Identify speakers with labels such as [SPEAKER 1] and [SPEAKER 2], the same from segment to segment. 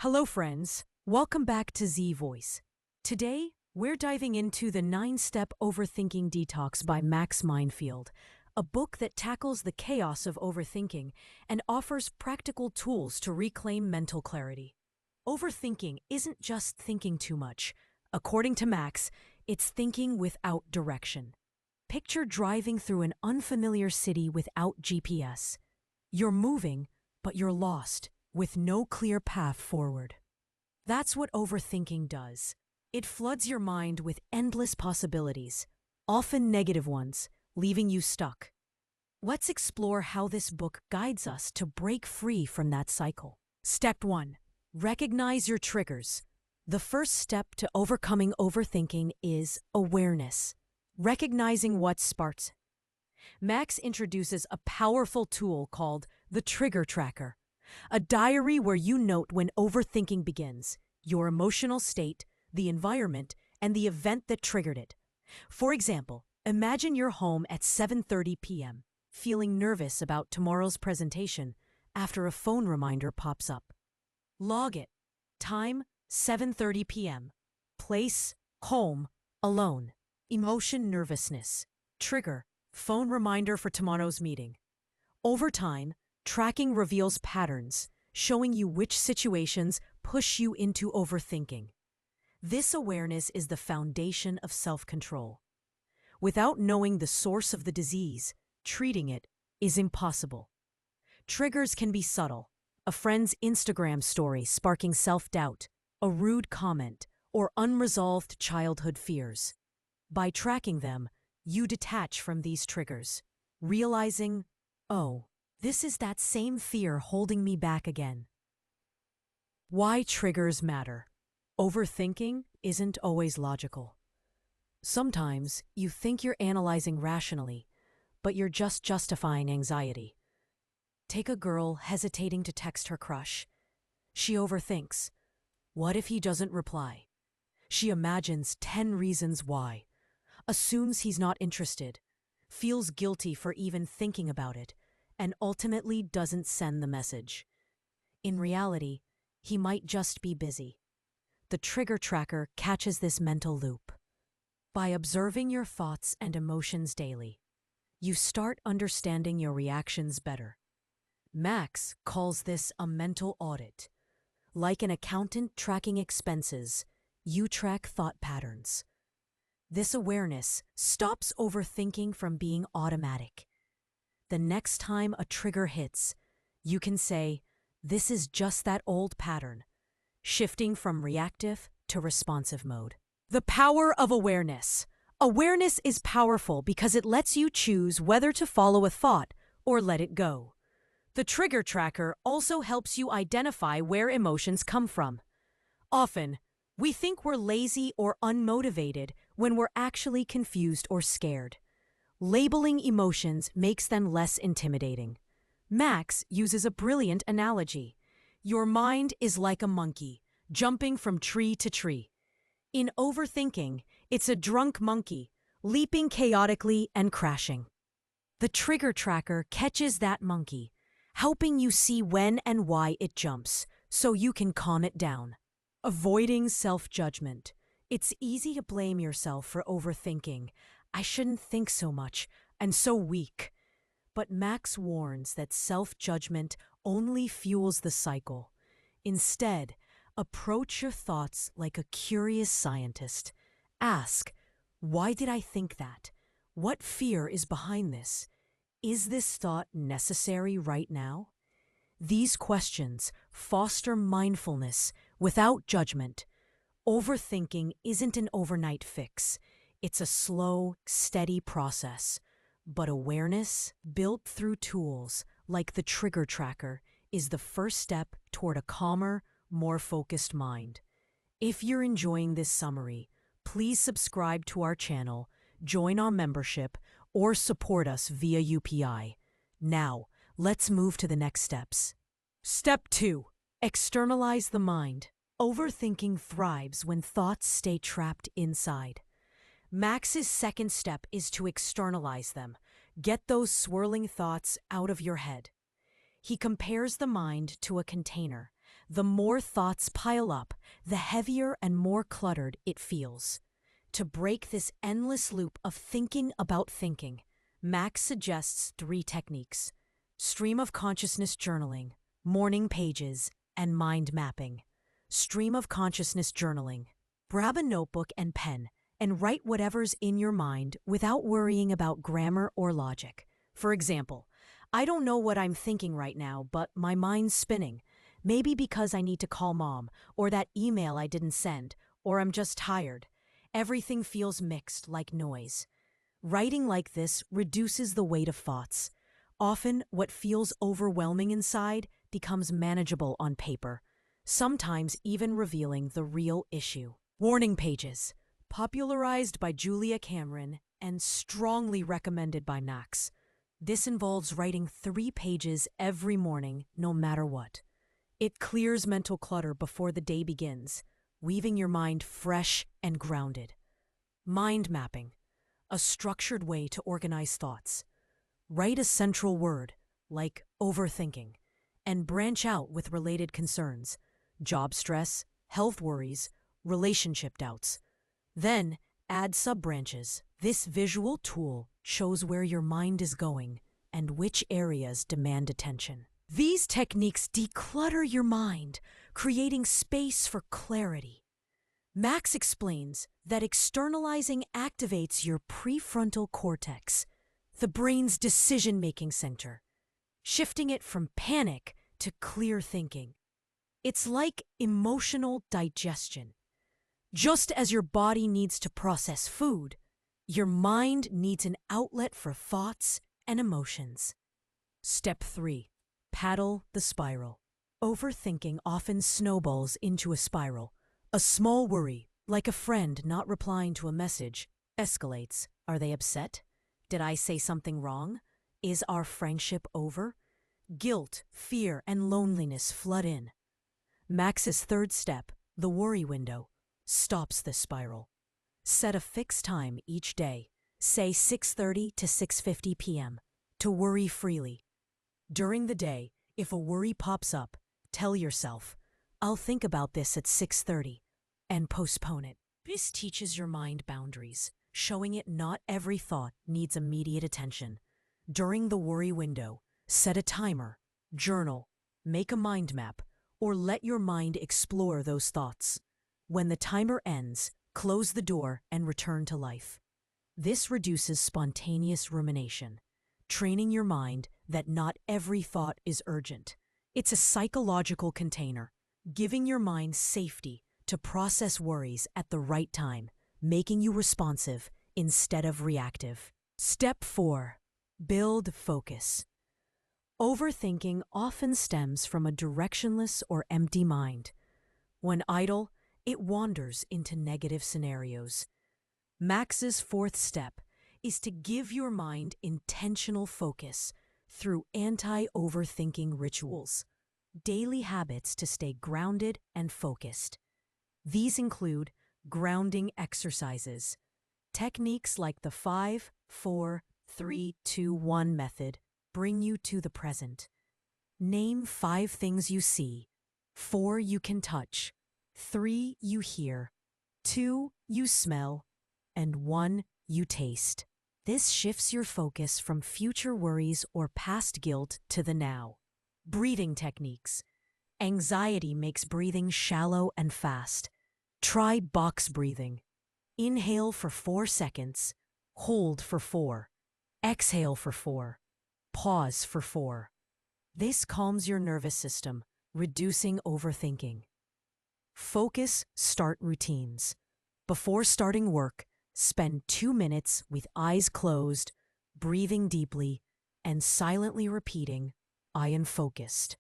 [SPEAKER 1] Hello, friends. Welcome back to Z Voice. Today, we're diving into the Nine-Step Overthinking Detox by Max Mindfield, a book that tackles the chaos of overthinking and offers practical tools to reclaim mental clarity. Overthinking isn't just thinking too much. According to Max, it's thinking without direction. Picture driving through an unfamiliar city without GPS. You're moving, but you're lost, with no clear path forward. That's what overthinking does. It floods your mind with endless possibilities, often negative ones, leaving you stuck. Let's explore how this book guides us to break free from that cycle. Step 1. Recognize your triggers. The first step to overcoming overthinking is awareness, recognizing what sparks it. Max introduces a powerful tool called the Trigger Tracker, a diary where you note when overthinking begins, your emotional state, the environment, and the event that triggered it. For example, imagine you're home at 7:30 p.m., feeling nervous about tomorrow's presentation after a phone reminder pops up. Log it. Time, 7:30 p.m. Place, home, alone. Emotion, nervousness. Trigger, phone reminder for tomorrow's meeting. Over time, tracking reveals patterns, showing you which situations push you into overthinking. This awareness is the foundation of self-control. Without knowing the source of the disease, treating it is impossible. Triggers can be subtle: a friend's Instagram story sparking self-doubt, a rude comment, or unresolved childhood fears. By tracking them, you detach from these triggers, realizing, oh, this is that same fear holding me back again. Why triggers matter. Overthinking isn't always logical. Sometimes you think you're analyzing rationally, but you're just justifying anxiety. Take a girl hesitating to text her crush. She overthinks. What if he doesn't reply? She imagines 10 reasons why, assumes he's not interested, feels guilty for even thinking about it, and ultimately doesn't send the message. In reality, he might just be busy. The Trigger Tracker catches this mental loop. By observing your thoughts and emotions daily, you start understanding your reactions better. Max calls this a mental audit. Like an accountant tracking expenses, you track thought patterns. This awareness stops overthinking from being automatic. The next time a trigger hits, you can say, this is just that old pattern, shifting from reactive to responsive mode. The power of awareness. Awareness is powerful because it lets you choose whether to follow a thought or let it go. The Trigger Tracker also helps you identify where emotions come from. Often, we think we're lazy or unmotivated when we're actually confused or scared. Labeling emotions makes them less intimidating. Max uses a brilliant analogy. Your mind is like a monkey, jumping from tree to tree. In overthinking, it's a drunk monkey, leaping chaotically and crashing. The Trigger Tracker catches that monkey, helping you see when and why it jumps, so you can calm it down. Avoiding self-judgment. It's easy to blame yourself for overthinking. I shouldn't think so much, and so weak. But Max warns that self-judgment only fuels the cycle. Instead, approach your thoughts like a curious scientist. Ask, why did I think that? What fear is behind this? Is this thought necessary right now? These questions foster mindfulness without judgment. Overthinking isn't an overnight fix. It's a slow, steady process. But awareness, built through tools like the Trigger Tracker, is the first step toward a calmer, more focused mind. If you're enjoying this summary, please subscribe to our channel, join our membership, or support us via UPI. Now, let's move to the next steps. Step 2. Externalize the mind. Overthinking thrives when thoughts stay trapped inside. Max's second step is to externalize them. Get those swirling thoughts out of your head. He compares the mind to a container. The more thoughts pile up, the heavier and more cluttered it feels. To break this endless loop of thinking about thinking, Max suggests 3 techniques: stream of consciousness journaling, morning pages, and mind mapping. Stream of consciousness journaling. Grab a notebook and pen and write whatever's in your mind without worrying about grammar or logic. For example, I don't know what I'm thinking right now, but my mind's spinning. Maybe because I need to call mom, or that email I didn't send, or I'm just tired. Everything feels mixed like noise. Writing like this reduces the weight of thoughts. Often, what feels overwhelming inside becomes manageable on paper, sometimes even revealing the real issue. Warning pages. Popularized by Julia Cameron and strongly recommended by Max. This involves writing 3 pages every morning, no matter what. It clears mental clutter before the day begins, leaving your mind fresh and grounded. Mind mapping. A structured way to organize thoughts. Write a central word, like overthinking, and branch out with related concerns: job stress, health worries, relationship doubts. Then add sub-branches. This visual tool shows where your mind is going and which areas demand attention. These techniques declutter your mind, creating space for clarity. Max explains that externalizing activates your prefrontal cortex, the brain's decision-making center, shifting it from panic to clear thinking. It's like emotional digestion. Just as your body needs to process food, your mind needs an outlet for thoughts and emotions. Step 3. Paddle the spiral. Overthinking often snowballs into a spiral. A small worry, like a friend not replying to a message, escalates. Are they upset? Did I say something wrong? Is our friendship over? Guilt, fear, and loneliness flood in. Max's 3rd step, the worry window, stops this spiral. Set a fixed time each day, say 6:30 to 6:50 p.m., to worry freely. During the day, if a worry pops up, tell yourself, I'll think about this at 6:30, and postpone it. This teaches your mind boundaries, showing it not every thought needs immediate attention. During the worry window, set a timer, journal, make a mind map, or let your mind explore those thoughts. When the timer ends, close the door and return to life. This reduces spontaneous rumination, training your mind that not every thought is urgent. It's a psychological container, giving your mind safety to process worries at the right time, making you responsive instead of reactive. Step 4. Build focus. Overthinking often stems from a directionless or empty mind. When idle, it wanders into negative scenarios. Max's 4th step is to give your mind intentional focus through anti-overthinking rituals, daily habits to stay grounded and focused. These include grounding exercises, techniques like the 5, 4, 3, 2, 1 method bring you to the present. Name 5 things you see, 4 you can touch, 3 you hear, 2 you smell, and 1 you taste. This shifts your focus from future worries or past guilt to the now. Breathing techniques. Anxiety makes breathing shallow and fast. Try box breathing. Inhale for 4 seconds, hold for 4, exhale for 4, pause for 4. This calms your nervous system, reducing overthinking. Focus start routines. Before starting work, spend 2 minutes with eyes closed, breathing deeply, and silently repeating, I am focused,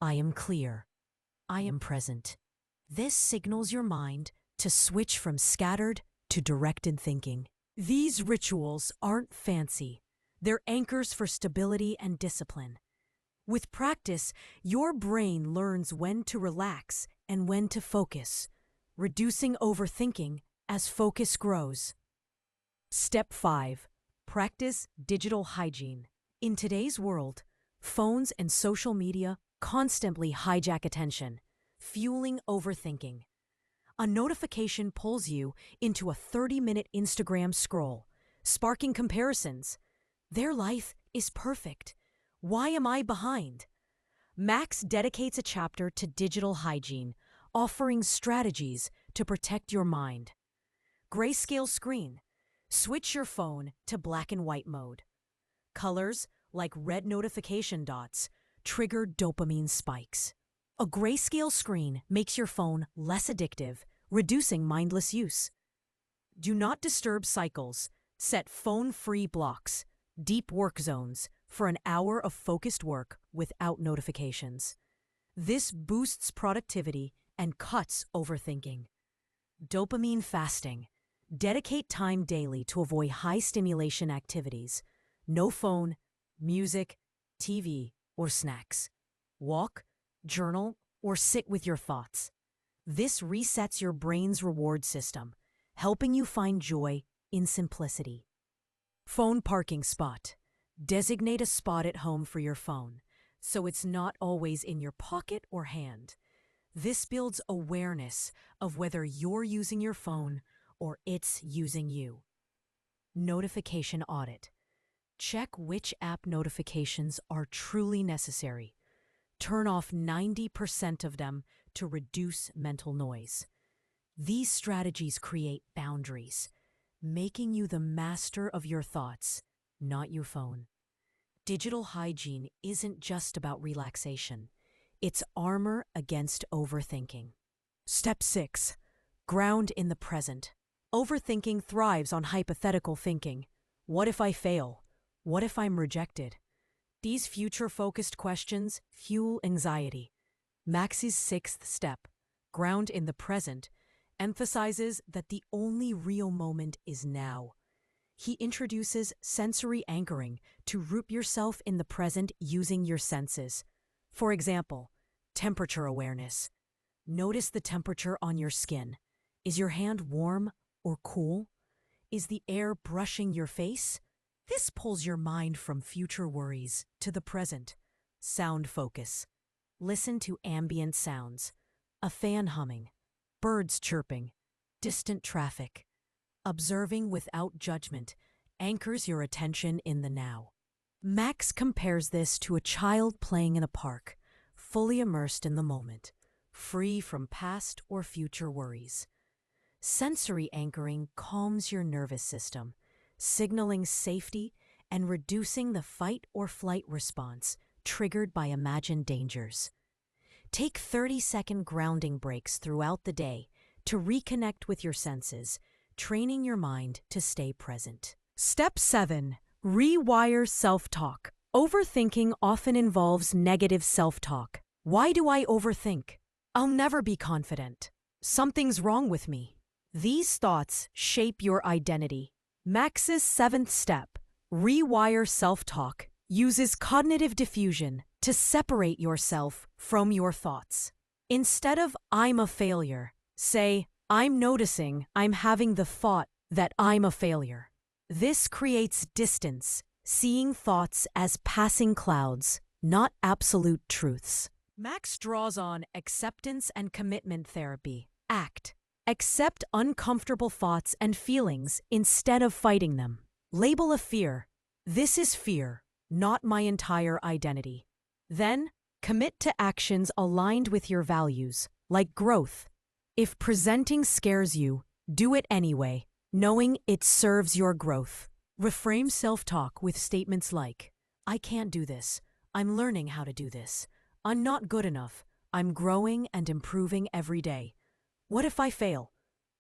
[SPEAKER 1] I am clear, I am present. This signals your mind to switch from scattered to directed thinking. These rituals aren't fancy. They're anchors for stability and discipline. With practice, your brain learns when to relax and when to focus, reducing overthinking as focus grows. Step 5. Practice digital hygiene. In today's world, phones and social media constantly hijack attention, fueling overthinking. A notification pulls you into a 30-minute Instagram scroll, sparking comparisons. Their life is perfect. Why am I behind? Max dedicates a chapter to digital hygiene, offering strategies to protect your mind. Grayscale screen. Switch your phone to black and white mode. Colors, like red notification dots, trigger dopamine spikes. A grayscale screen makes your phone less addictive, reducing mindless use. Do not disturb cycles. Set phone-free blocks, deep work zones, for an hour of focused work without notifications. This boosts productivity and cuts overthinking. Dopamine fasting. Dedicate time daily to avoid high-stimulation activities. No phone, music, TV, or snacks. Walk, journal, or sit with your thoughts. This resets your brain's reward system, helping you find joy in simplicity. Phone parking spot. Designate a spot at home for your phone, so it's not always in your pocket or hand. This builds awareness of whether you're using your phone or it's using you. Notification audit. Check which app notifications are truly necessary. Turn off 90% of them to reduce mental noise. These strategies create boundaries, making you the master of your thoughts, not your phone. Digital hygiene isn't just about relaxation. It's armor against overthinking. Step 6. Ground in the present. Overthinking thrives on hypothetical thinking. What if I fail? What if I'm rejected? These future-focused questions fuel anxiety. Max's 6th step, ground in the present, emphasizes that the only real moment is now. He introduces sensory anchoring to root yourself in the present using your senses. For example, temperature awareness. Notice the temperature on your skin. Is your hand warm or cool? Is the air brushing your face? This pulls your mind from future worries to the present. Sound focus. Listen to ambient sounds. A fan humming, birds chirping, distant traffic. Observing without judgment anchors your attention in the now. Max compares this to a child playing in a park, fully immersed in the moment, free from past or future worries. Sensory anchoring calms your nervous system, signaling safety and reducing the fight or flight response triggered by imagined dangers. Take 30-second grounding breaks throughout the day to reconnect with your senses, training your mind to stay present. Step 7. Rewire self-talk. Overthinking often involves negative self-talk. Why do I overthink? I'll never be confident. Something's wrong with me. These thoughts shape your identity. Max's 7th step, rewire self-talk, uses cognitive diffusion to separate yourself from your thoughts. Instead of I'm a failure, say I'm noticing I'm having the thought that I'm a failure. This creates distance, seeing thoughts as passing clouds, not absolute truths. Max draws on acceptance and commitment therapy. ACT. Accept uncomfortable thoughts and feelings instead of fighting them. Label a fear. This is fear, not my entire identity. Then, commit to actions aligned with your values, like growth. If presenting scares you, do it anyway, knowing it serves your growth. Reframe self-talk with statements like, I can't do this. I'm learning how to do this. I'm not good enough. I'm growing and improving every day. What if I fail?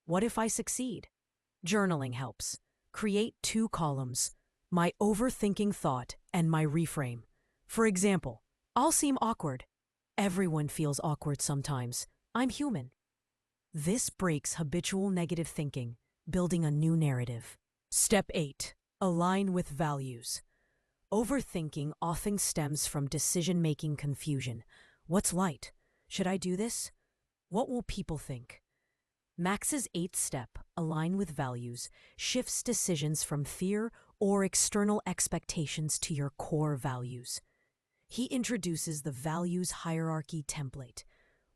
[SPEAKER 1] What if I succeed? Journaling helps. Create 2 columns, my overthinking thought and my reframe. For example, I'll seem awkward. Everyone feels awkward sometimes. I'm human. This breaks habitual negative thinking, building a new narrative. Step 8. Align with values. Overthinking often stems from decision-making confusion. What's right? Should I do this? What will people think? Max's 8th step, align with values, shifts decisions from fear or external expectations to your core values. He introduces the values hierarchy template.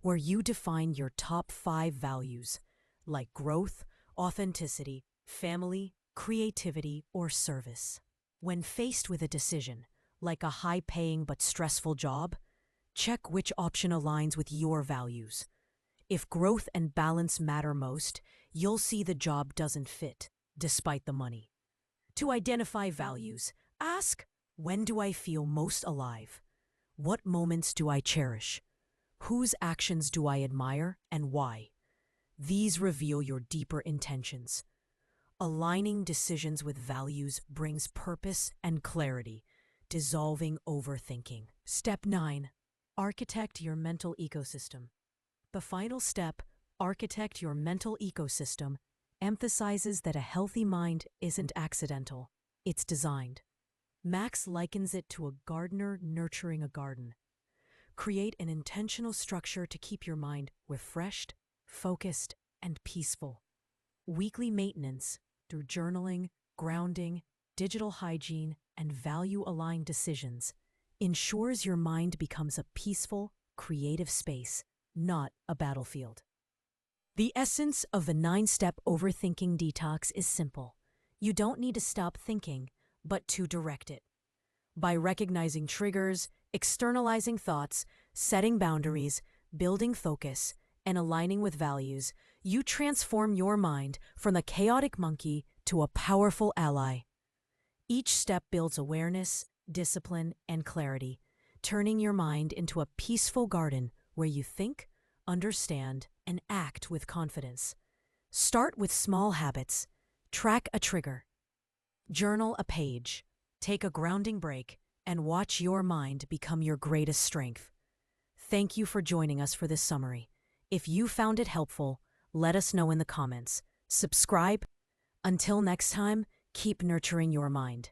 [SPEAKER 1] where you define your top 5 values, like growth, authenticity, family, creativity, or service. When faced with a decision, like a high-paying but stressful job, check which option aligns with your values. If growth and balance matter most, you'll see the job doesn't fit, despite the money. To identify values, ask, when do I feel most alive? What moments do I cherish? Whose actions do I admire and why? These reveal your deeper intentions. Aligning decisions with values brings purpose and clarity, dissolving overthinking. Step 9. Architect your mental ecosystem. The final step, architect your mental ecosystem, emphasizes that a healthy mind isn't accidental, it's designed. Max likens it to a gardener nurturing a garden. Create an intentional structure to keep your mind refreshed, focused, and peaceful. Weekly maintenance, through journaling, grounding, digital hygiene, and value-aligned decisions, ensures your mind becomes a peaceful, creative space, not a battlefield. The essence of the 9-Step Overthinking Detox is simple. You don't need to stop thinking, but to direct it. By recognizing triggers, externalizing thoughts, setting boundaries, building focus, and aligning with values, you transform your mind from a chaotic monkey to a powerful ally. Each step builds awareness, discipline, and clarity, turning your mind into a peaceful garden where you think, understand, and act with confidence. Start with small habits. Track a trigger. Journal a page. Take a grounding break and watch your mind become your greatest strength. Thank you for joining us for this summary. If you found it helpful, let us know in the comments. Subscribe. Until next time, keep nurturing your mind.